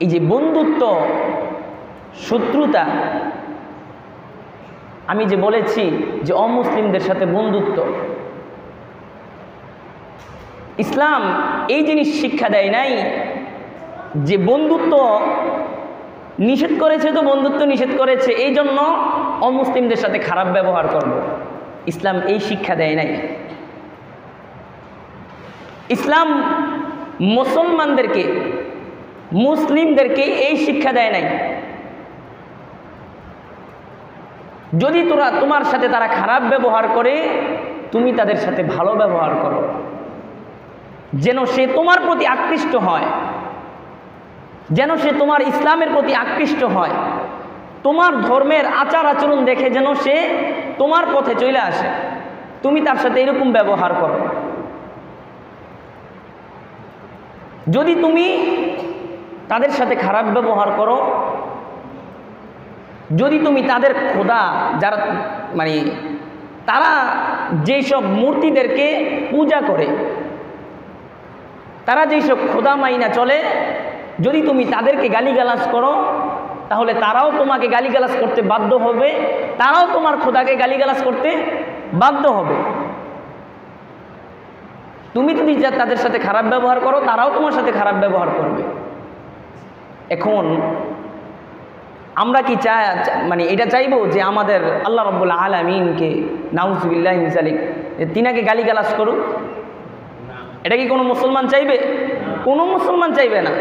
এই যে বন্ধুত্ব শত্রুতা, আমি যে বলেছি যে অমুসলিমদের সাথে বন্ধুত্ব, ইসলাম এই জিনিস শিক্ষা দেয় নাই যে বন্ধুত্ব নিষেধ করেছে, তো বন্ধুত্ব নিষেধ করেছে এই জন্য অমুসলিমদের সাথে খারাপ ব্যবহার করব। ইসলাম এই শিক্ষা দেয় নাই। ইসলাম মুসলমানদেরকে, মুসলিমদেরকে এই শিক্ষা দেয় নাই যদি তোমার সাথে তারা খারাপ ব্যবহার করে তুমি তাদের সাথে ভালো ব্যবহার করো, যেন সে তোমার প্রতি আকৃষ্ট হয়, যেন সে তোমার ইসলামের প্রতি আকৃষ্ট হয়, তোমার ধর্মের আচার আচরণ দেখে যেন সে তোমার পথে চলে আসে, তুমি তার সাথে এরকম ব্যবহার করো। যদি তুমি তাদের সাথে খারাপ ব্যবহার করো, যদি তুমি তাদের খোদা যারা মানে তারা যেসব মূর্তিদেরকে পূজা করে, তারা যেসব খোদা মাইনা চলে, যদি তুমি তাদেরকে গালিগালাজ করো তাহলে তারাও তোমাকে গালিগালাজ করতে বাধ্য হবে, তারাও তোমার খোদাকে গালিগালাজ করতে বাধ্য হবে। তুমি যদি তাদের সাথে খারাপ ব্যবহার করো তারাও তোমার সাথে খারাপ ব্যবহার করবে। এখন আমরা কি মানে এটা চাইবো যে আমাদের আল্লাহ রাব্বুল আলামিনকে নাউযুবিল্লাহি মিন যালিক যে তিনাকে গালিগালাজ করুক? এটা কি কোনো মুসলমান চাইবে? কোনো মুসলমান চাইবে না।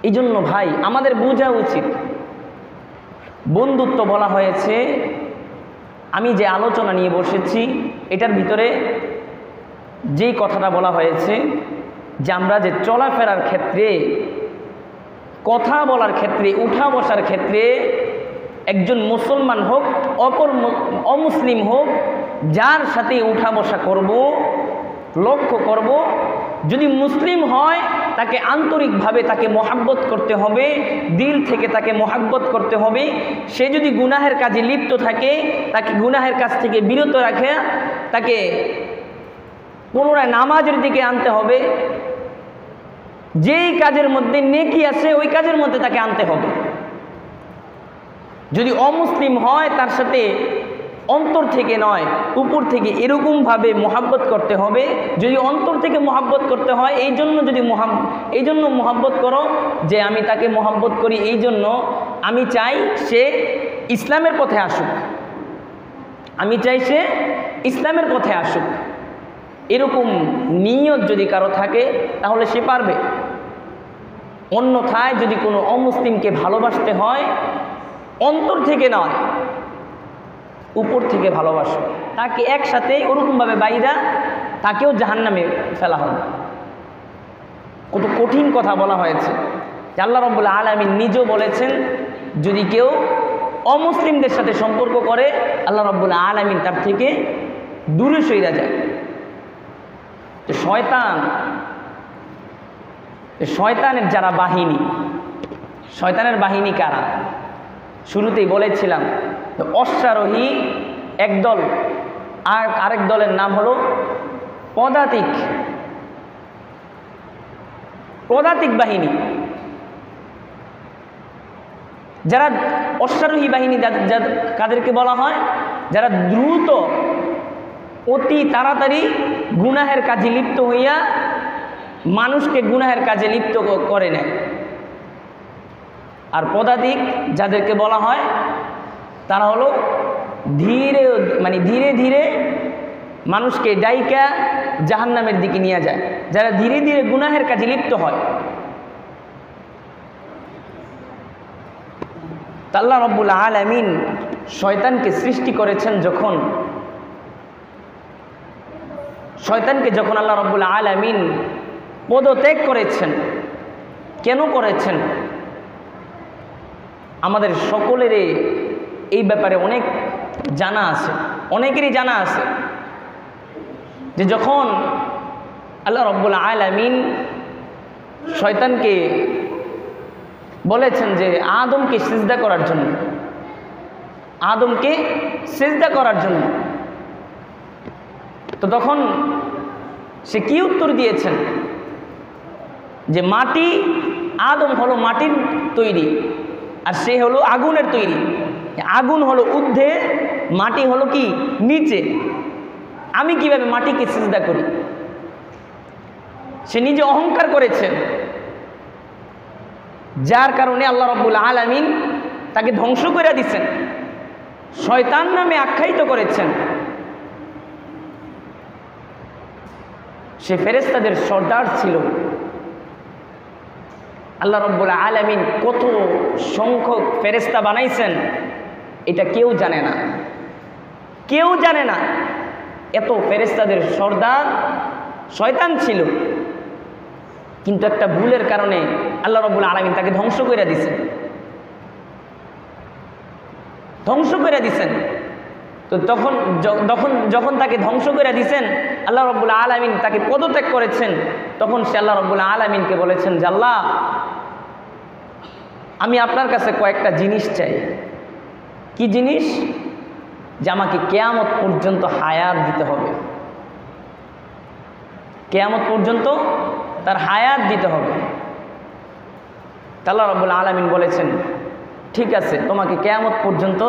এই জন্য ভাই আমাদের বোঝা উচিত, বন্ধুত্ব বলা হয়েছে, আমি যে আলোচনা নিয়ে বসেছি এটার ভিতরে যেই কথাটা বলা হয়েছে যে আমরা যে চলাফেরার ক্ষেত্রে, কথা বলার ক্ষেত্রে, উঠা বসার ক্ষেত্রে একজন মুসলমান হোক অপর অমুসলিম হোক, যার সাথে উঠা বসা করব, লক্ষ্য করব, যদি মুসলিম হয় তাকে আন্তরিকভাবে তাকে মহাব্বত করতে হবে, দিল থেকে তাকে মহাব্বত করতে হবে। সে যদি গুনাহের কাজে লিপ্ত থাকে তাকে গুনাহের কাজ থেকে বিরত রাখে, তাকে পুনরায় নামাজের দিকে আনতে হবে, যেই কাজের মধ্যে নেকি আছে ওই কাজের মধ্যে তাকে আনতে হবে। যদি অমুসলিম হয় তার সাথে অন্তর থেকে নয় উপর থেকে এরকমভাবে মহাব্বত করতে হবে। যদি অন্তর থেকে মহাব্বত করতে হয় এই জন্য মহাব্বত করো যে আমি তাকে মহাব্বত করি, এই জন্য আমি চাই সে ইসলামের পথে আসুক, আমি চাই সে ইসলামের পথে আসুক। এরকম নিয়ত যদি কারো থাকে তাহলে সে পারবে। অন্যথায় যদি কোনো অমুসলিমকে ভালোবাসতে হয় অন্তর থেকে নয় উপর থেকে ভালোবাসো, তাকে একসাথে ওরকমভাবে বাইরা তাকেও জাহান্নামে ফেলা হবে। কত কঠিন কথা বলা হয়েছে। আল্লাহ রাব্বুল আলামিন নিজেও বলেছেন যদি কেউ অমুসলিমদের সাথে সম্পর্ক করে আল্লাহ রাব্বুল আলামিন তার থেকে দূরে সইরা যায়। শয়তানের যারা বাহিনী, শয়তানের বাহিনী কারা? শুরুতেই বলেছিলাম অশ্বারোহী একদল, আর আরেক দলের নাম হলো পদাতিক বাহিনী। যারা অশ্বারোহী বাহিনী কাদেরকে বলা হয়? যারা দ্রুত অতি তাড়াতাড়ি গুনাহের কাজে লিপ্ত হইয়া মানুষকে গুনাহের কাজে লিপ্ত করে নেয়। আর পদাতিক যাদেরকে বলা হয় তারা হলো ধীরে ধীরে মানুষকে ডাইকা জাহান্নামের দিকে নিয়ে যায়, যারা ধীরে ধীরে গুনাহের কাজে লিপ্ত হয়। আল্লাহ রাব্বুল আলামিন শয়তানকে সৃষ্টি করেছেন শয়তানকে যখন আল্লাহ রাব্বুল আলামিন পদত্যাগ করেছেন, কেন করেছেন? আমাদের সকলের এই ব্যাপারে অনেক জানা আছে, অনেকেরই জানা আছে যে যখন আল্লাহ রাব্বুল আলামিন শয়তানকে বলেছেন যে আদমকে সিজদা করার জন্য, তো তখন সে কি উত্তর দিয়েছেন? যে মাটি আদম হলো মাটির তৈরি আর সে হলো আগুনের তৈরি। আগুন হলো ঊর্ধ্বে, মাটি হলো কি নিচে। আমি কিভাবে মাটিকে সিজদা করি? সে নিজে অহংকার করেছে, যার কারণে আল্লাহ রাব্বুল আলামিন তাকে ধ্বংস করে দিচ্ছেন, শয়তান নামে আখ্যায়িত করেছেন। সে ফেরেশতাদের সর্দার ছিল। আল্লাহ রাব্বুল আলামিন কত সংখ্যক ফেরেশতা বানাইছেন এটা কেউ জানে না, কেউ জানে না। এত ফেরেশতাদের সর্দার শয়তান ছিল, কিন্তু একটা ভুলের কারণে আল্লাহ রাব্বুল আলামিন তাকে ধ্বংস করে দিয়েছেন, ধ্বংস করে দিয়েছেন। তো যখন তাকে ধ্বংস করে দিয়েছেন, আল্লাহ রাব্বুল আলামিন তাকে পদত্যাগ করেছেন, তখন সে আল্লাহ রাব্বুল আলামিনকে বলেছেন যে আল্লাহ, আমি আপনার কাছে কয়েকটা জিনিস চাই। কি জিনিস? যে আমাকে কিয়ামত পর্যন্ত হায়াত দিতে হবে, কিয়ামত পর্যন্ত তার হায়াত দিতে হবে। আল্লাহ রাব্বুল আলামিন বলেছেন ঠিক আছে, তোমাকে কিয়ামত পর্যন্ত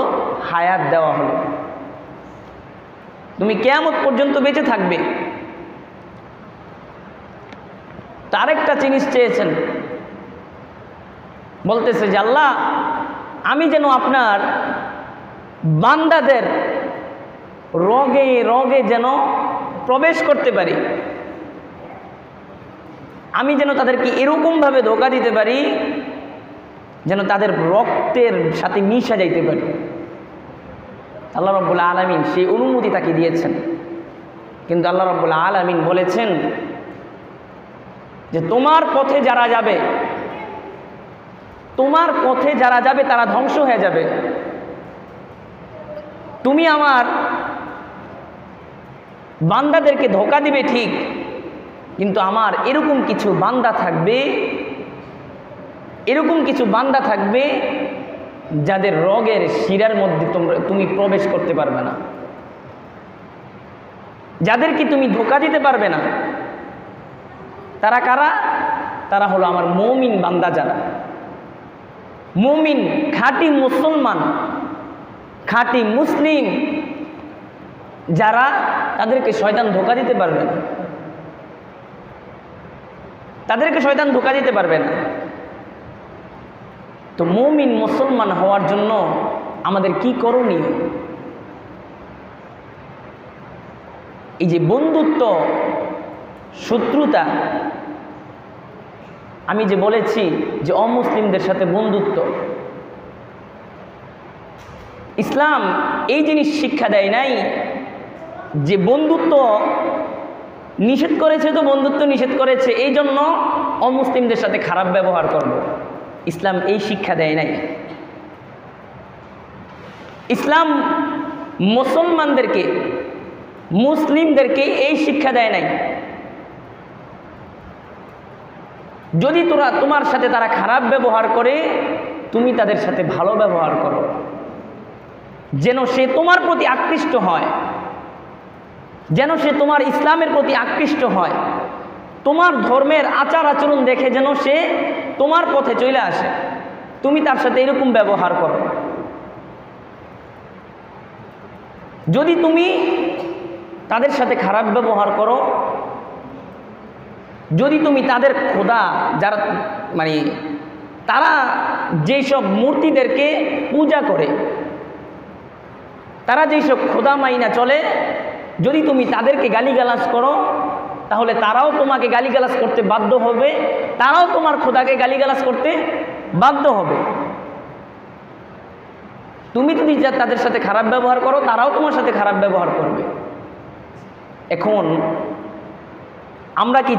হায়াত দেওয়া হলো, তুমি কিয়ামত পর্যন্ত বেঁচে থাকবে। তার একটা জিনিস চেয়েছেন, বলতেছে যে আল্লাহ, আমি যেন আপনার বান্দাদের রগে রগে যেন প্রবেশ করতে পারি, আমি যেন তাদেরকে এরকমভাবে ধোঁকা দিতে পারি যেন তাদের রক্তের সাথে মিশা যাইতে পারি। আল্লাহ রাব্বুল আলামিন সেই অনুমতি তাকে দিয়েছেন, কিন্তু আল্লাহ রাব্বুল আলামিন বলেছেন যে তোমার পথে যারা যাবে, তোমার পথে যারা যাবে তারা ধ্বংস হয়ে যাবে। তুমি আমার বান্দাদেরকে ধোঁকা দিবে ঠিক, কিন্তু আমার এরকম কিছু বান্দা থাকবে, এরকম কিছু বান্দা থাকবে যাদের রগের শিরার মধ্যে তুমি প্রবেশ করতে পারবে না, যাদেরকে তুমি ধোঁকা দিতে পারবে না। তারা কারা? তারা হলো আমার মুমিন বান্দা, যারা মুমিন, খাঁটি মুসলমান, খাঁটি মুসলিম, যারা তাদেরকে শয়তান ধোঁকা দিতে পারবে না, তাদেরকে শয়তান ধোঁকা দিতে পারবে না। তো মুমিন মুসলমান হওয়ার জন্য আমাদের কি করণীয়? এই যে বন্ধুত্ব, শত্রুতা, আমি যে বলেছি যে অমুসলিমদের সাথে বন্ধুত্ব, ইসলাম এই জিনিস শিক্ষা দেয় নাই যে বন্ধুত্ব নিষেধ করেছে, তো বন্ধুত্ব নিষেধ করেছে এই জন্য অমুসলিমদের সাথে খারাপ ব্যবহার করব। ইসলাম এই শিক্ষা দেয় নাই। ইসলাম মুসলমানদেরকে, মুসলিমদেরকে এই শিক্ষা দেয় নাই যদি তোমার সাথে তারা খারাপ ব্যবহার করে, তুমি তাদের সাথে ভালো ব্যবহার করো, যেন সে তোমার প্রতি আকৃষ্ট হয়, যেন সে তোমার ইসলামের প্রতি আকৃষ্ট হয়, তোমার ধর্মের আচার আচরণ দেখে যেন সে তোমার পথে চলে আসে। তুমি তার সাথে এরকম ব্যবহার করো। যদি তুমি তাদের সাথে খারাপ ব্যবহার করো, যদি তুমি তাদের খোদা, যারা মানে তারা যেসব মূর্তিদেরকে পূজা করে, তারা যেসব খোদা মাইনা চলে, যদি তুমি তাদেরকে গালিগালাজ করো, তাহলে তারাও তোমাকে গালিগালাজ করতে বাধ্য হবে, তারাও তোমার খোদাকে গালিগালাজ করতে বাধ্য হবে। তুমি যদি তাদের সাথে খারাপ ব্যবহার করো, তারাও তোমার সাথে খারাপ ব্যবহার করবে। এখন আমরা কি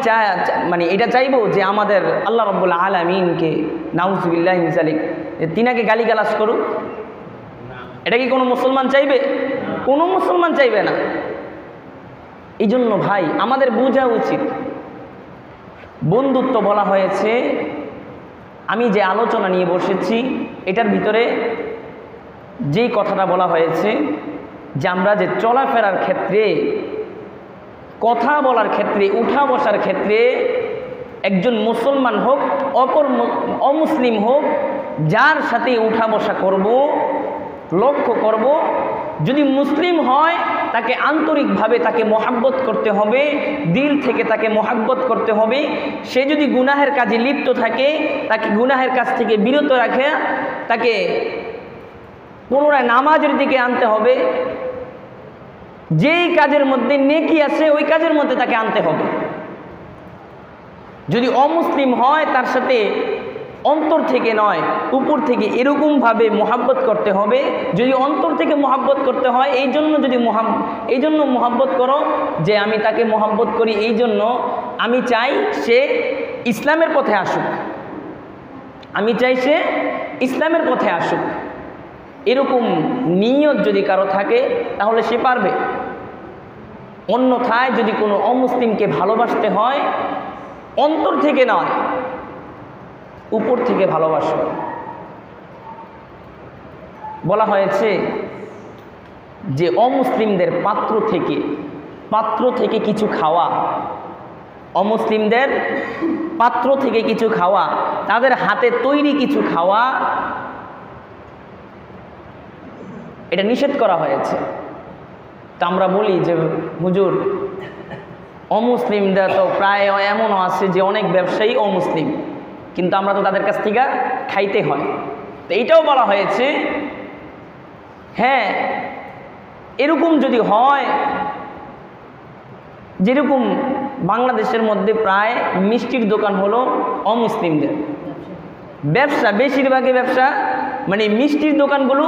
মানে এটা চাইবো যে আমাদের আল্লাহ রাব্বুল আলামিনকে নাউজুবিল্লাহি মিন যালিক যে তিনাকে গালিগালাজ করুক? এটা কি কোনো মুসলমান চাইবে? কোনো মুসলমান চাইবে না। এই জন্য ভাই আমাদের বোঝা উচিত, বন্ধুত্ব বলা হয়েছে, আমি যে আলোচনা নিয়ে বসেছি এটার ভিতরে যেই কথাটা বলা হয়েছে যে আমরা যে চলাফেরার ক্ষেত্রে, কথা বলার ক্ষেত্রে, উঠা বসার ক্ষেত্রে একজন মুসলমান হোক অপর অমুসলিম হোক, যার সাথে উঠা বসা করব, লক্ষ্য করব, যদি মুসলিম হয় তাকে আন্তরিকভাবে তাকে মহাব্বত করতে হবে, দিল থেকে তাকে মহাব্বত করতে হবে। সে যদি গুনাহের কাজে লিপ্ত থাকে তাকে গুনাহের কাজ থেকে বিরত রাখে, তাকে পুনরায় নামাজের দিকে আনতে হবে। যেই কাজের মধ্যে নেকি আছে ওই কাজের মধ্যে তাকে আনতে হবে। যদি অমুসলিম হয় তার সাথে অন্তর থেকে নয় উপর থেকে এরকমভাবে মহাব্বত করতে হবে। যদি অন্তর থেকে মহাব্বত করতে হয় এই জন্য মহাব্বত করো যে আমি তাকে মহাব্বত করি, এই জন্য আমি চাই সে ইসলামের পথে আসুক, আমি চাই সে ইসলামের পথে আসুক। এরকম নিয়ত যদি কারো থাকে তাহলে সে পারবে। অন্যথায় যদি কোনো অমুসলিমকে ভালোবাসতে হয় অন্তর থেকে নয় উপর থেকে ভালোবাসো। বলা হয়েছে যে অমুসলিমদের পাত্র থেকে কিছু খাওয়া, অমুসলিমদের পাত্র থেকে কিছু খাওয়া, তাদের হাতে তৈরি কিছু খাওয়া, এটা নিষেধ করা হয়েছে। তা আমরা বলি যে হুজুর অমুসলিমদের তো প্রায় এমনও আছে যে অনেক ব্যবসায়ী অমুসলিম, কিন্তু আমরা তো তাদের কাছ থেকে খাইতে হয়। তো এইটাও বলা হয়েছে হ্যাঁ এরকম যদি হয়, যেরকম বাংলাদেশের মধ্যে প্রায় মিষ্টির দোকান হলো অমুসলিমদের ব্যবসা, বেশিরভাগই ব্যবসা মানে মিষ্টির দোকানগুলো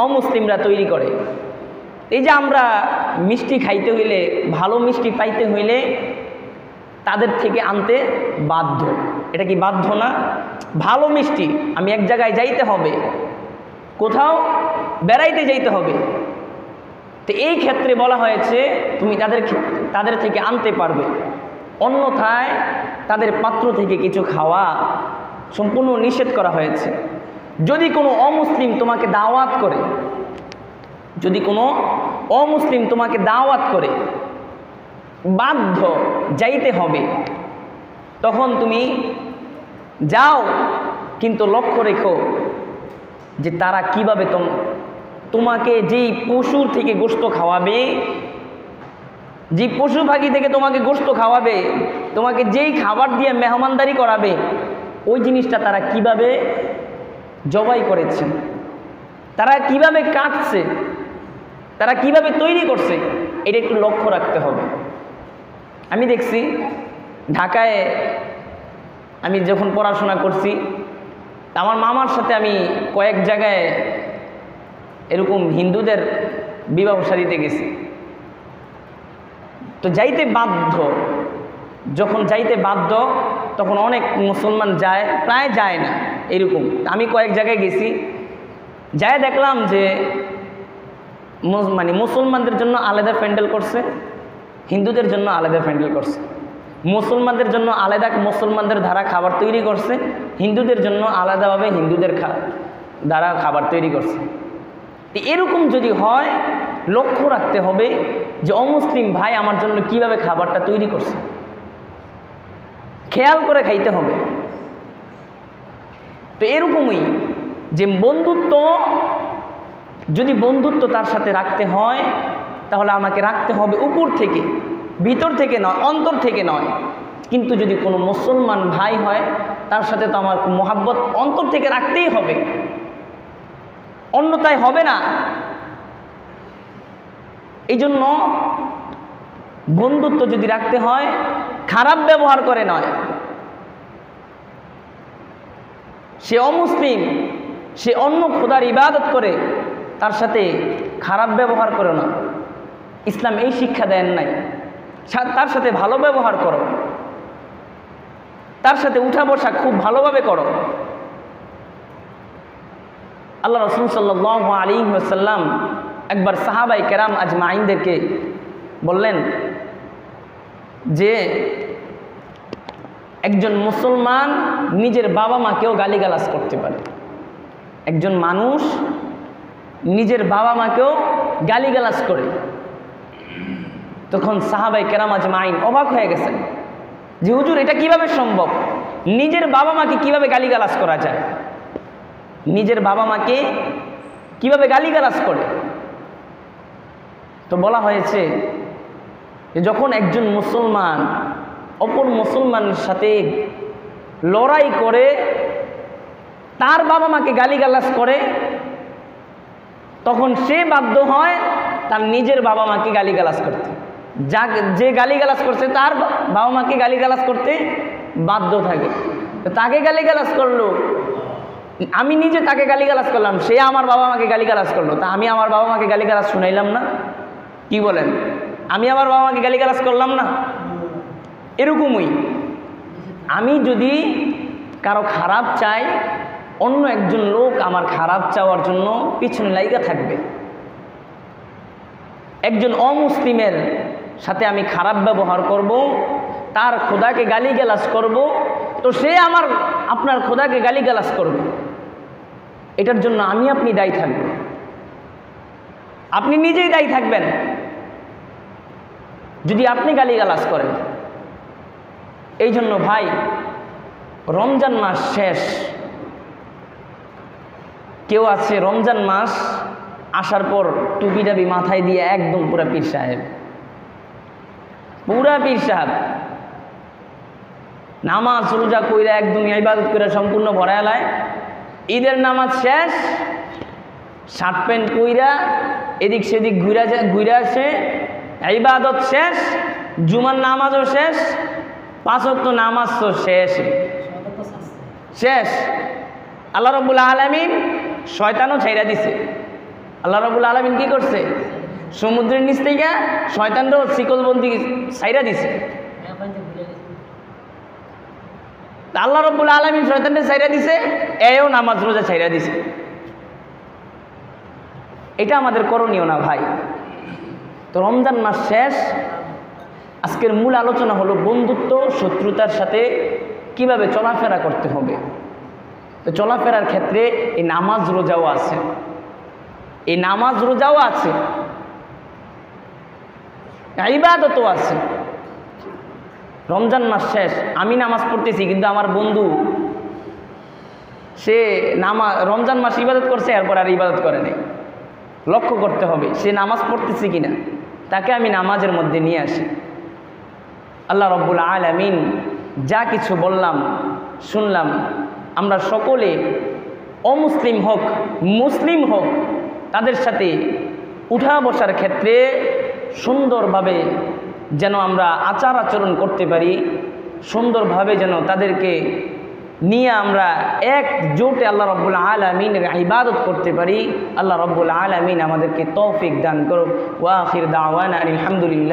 অমুসলিমরা তৈরি করে। এই যে আমরা মিষ্টি খাইতে হইলে, ভালো মিষ্টি পাইতে হইলে তাদের থেকে আনতে বাধ্য। এটা কি বাধ্য না? ভালো মিষ্টি আমি এক জায়গায় যাইতে হবে, কোথাও বেড়াইতে যাইতে হবে, তো এই ক্ষেত্রে বলা হয়েছে তুমি তাদের থেকে আনতে পারবে। অন্যথায় তাদের পাত্র থেকে কিছু খাওয়া সম্পূর্ণ নিষেধ করা হয়েছে। যদি কোনো অমুসলিম তোমাকে দাওয়াত করে, যদি কোনো অমুসলিম তোমাকে দাওয়াত করে, বাধ্য যাইতে হবে, তখন তুমি যাও, কিন্তু লক্ষ্য রেখো যে তারা কিভাবে তোমাকে যেই পশুর থেকে গোশত খাওয়াবে, যে পশু পাখি থেকে তোমাকে গোশত খাওয়াবে, তোমাকে যেই খাবার দিয়ে মেহমানদারি করাবে, ওই জিনিসটা তারা কিভাবে জবাই করেছে, তারা কিভাবে কাটছে, তারা কিভাবে তৈরি করছে, এটা একটু লক্ষ্য রাখতে হবে। আমি দেখছি ঢাকায় আমি যখন পড়াশোনা করছি, আমার মামার সাথে আমি কয়েক জায়গায় এরকম হিন্দুদের বিবাহ শাদীতে গেছি। তো যাইতে বাধ্য, যখন যাইতে বাধ্য তখন অনেক মুসলমান যায়, প্রায় যায় না এরকম। আমি কয়েক জায়গায় গেছি, যাই দেখলাম যে মানে মুসলমানদের জন্য আলাদা প্যান্ডেল করছে, হিন্দুদের জন্য আলাদা প্যান্ডেল করছে। মুসলমানদের জন্য আলাদা মুসলমানদের দ্বারা খাবার তৈরি করছে, হিন্দুদের জন্য আলাদাভাবে হিন্দুদের দ্বারা খাবার তৈরি করছে। এরকম যদি হয় লক্ষ্য রাখতে হবে যে অমুসলিম ভাই আমার জন্য কিভাবে খাবারটা তৈরি করছে, খেয়াল করে খাইতে হবে। তো এরকমই যে বন্ধুত্ব, যদি বন্ধুত্ব তার সাথে রাখতে হয় তাহলে আমাকে রাখতে হবে উপর থেকে, ভিতর থেকে নয়, অন্তর থেকে নয়। কিন্তু যদি কোনো মুসলমান ভাই হয় তার সাথে তো আমার মহাব্বত অন্তর থেকে রাখতেই হবে, অন্যথায় হবে না। এই জন্য বন্ধুত্ব যদি রাখতে হয় খারাপ ব্যবহার করে নয়। সে অমুসলিম, সে অন্য খোদার ইবাদত করে, তার সাথে খারাপ ব্যবহার করো না। ইসলাম এই শিক্ষা দেন নাই। তার সাথে ভালো ব্যবহার করো, তার সাথে উঠা বসা খুব ভালোভাবে করো। আল্লাহ রাসূল সাল্লাল্লাহু আলাইহি ওয়াসাল্লাম একবার সাহাবাই কেরাম আজমাইনদেরকে বললেন যে একজন মুসলমান নিজের বাবা মাকেও গালিগালাজ করতে পারে। একজন মানুষ নিজের বাবা মাকেও গালিগালাজ করে। তখন সাহাবাই কেরাম আজমাইন অবাক হয়ে গেছেন যে হুজুর এটা কিভাবে সম্ভব, নিজের বাবা মাকে কিভাবে গালিগালাজ করা যায়, নিজের বাবা মাকে কিভাবে গালিগালাজ করে। তো বলা হয়েছে যে যখন একজন মুসলমান অপর মুসলমানের সাথে লড়াই করে তার বাবা মাকে গালিগালাজ করে, তখন সে বাধ্য হয় তার নিজের বাবা মাকে গালিগালাজ করতে। যে গালিগালাজ করছে তার বাবা মাকে গালিগালাজ করতে বাধ্য থাকে। তো তাকে গালিগালাজ করলো, আমি নিজে তাকে গালিগালাজ করলাম, সে আমার বাবা মাকে গালিগালাজ করলো, তা আমি আমার বাবা মাকে গালিগালাজ শুনাইলাম না? কি বলেন? আমি আমার বাবা মাকে গালিগালাজ করলাম না? এরকমই আমি যদি কারো খারাপ চাই, অন্য একজন লোক আমার খারাপ চাওয়ার জন্য পিছনে লাইগা থাকবে। একজন অমুসলিমের সাথে আমি খারাপ ব্যবহার করব, তার খোদাকে গালিগালাজ করব, তো সে আপনার খোদাকে গালিগালাজ করবে। এটার জন্য আমি আপনি দায়ী থাকব, আপনি নিজেই দায়ী থাকবেন যদি আপনি গালিগালাজ করেন। এই জন্য ভাই, রমজান মাস শেষ, কেউ আছে রমজান মাস আসার পর টুপি টাপি মাথায় দিয়ে একদম পুরা পীর সাহেব, পুরা পীর সাহেব, নামাজ রোজা কইরা একদম ইবাদত করে সম্পূর্ণ ভরালায়। ঈদের নামাজ শেষ, শার্ট প্যান্ট কইরা এদিক সেদিক ঘুরে আসে, ইবাদত শেষ, জুমার নামাজও শেষ, 5 ওয়াক্ত নামাজ তো শেষ। আল্লাহ রাব্বুল আলামিন শয়তানও ছাইরা দিছে। আল্লাহ রাব্বুল আলামিন কি করছে? সমুদ্রের নিচ থেকে শয়তানরাও শিকলবন্দি ছাইরা দিছে। আল্লাহ রাব্বুল আলামিন শয়তানকে ছাইরা দিছে, এও নামাজ রোজা ছাইরা দিছে। এটা আমাদের করণীয় না ভাই। তো রমজান মাস শেষ, আজকের মূল আলোচনা হলো বন্ধুত্ব শত্রুতার সাথে কিভাবে চলাফেরা করতে হবে। তো চলাফেরার ক্ষেত্রে এই নামাজ রোজাও আছে, এই নামাজ রোজাও আছে, ইবাদতও আছে। রমজান মাস শেষ, আমি নামাজ পড়তেছি, কিন্তু আমার বন্ধু সে রমজান মাস ইবাদত করছে, এরপর আর ইবাদত করে নাই। লক্ষ্য করতে হবে সে নামাজ পড়তেছে কিনা, তাকে আমি নামাজের মধ্যে নিয়ে আসি। আল্লাহ রাব্বুল আলামিন যা কিছু বললাম শুনলাম, আমরা সকলে অমুসলিম হোক মুসলিম হোক তাদের সাথে উঠা বসার ক্ষেত্রে সুন্দরভাবে যেন আমরা আচার আচরণ করতে পারি, সুন্দরভাবে যেন তাদেরকে নিয়ে আমরা একজোটে আল্লাহ রাব্বুল আলামিনের ইবাদত করতে পারি। আল্লাহ রাব্বুল আলামিন আমাদেরকে তৌফিক দান করুক। ওয়া আখির দাওয়ানা আলহামদুলিল্লাহ।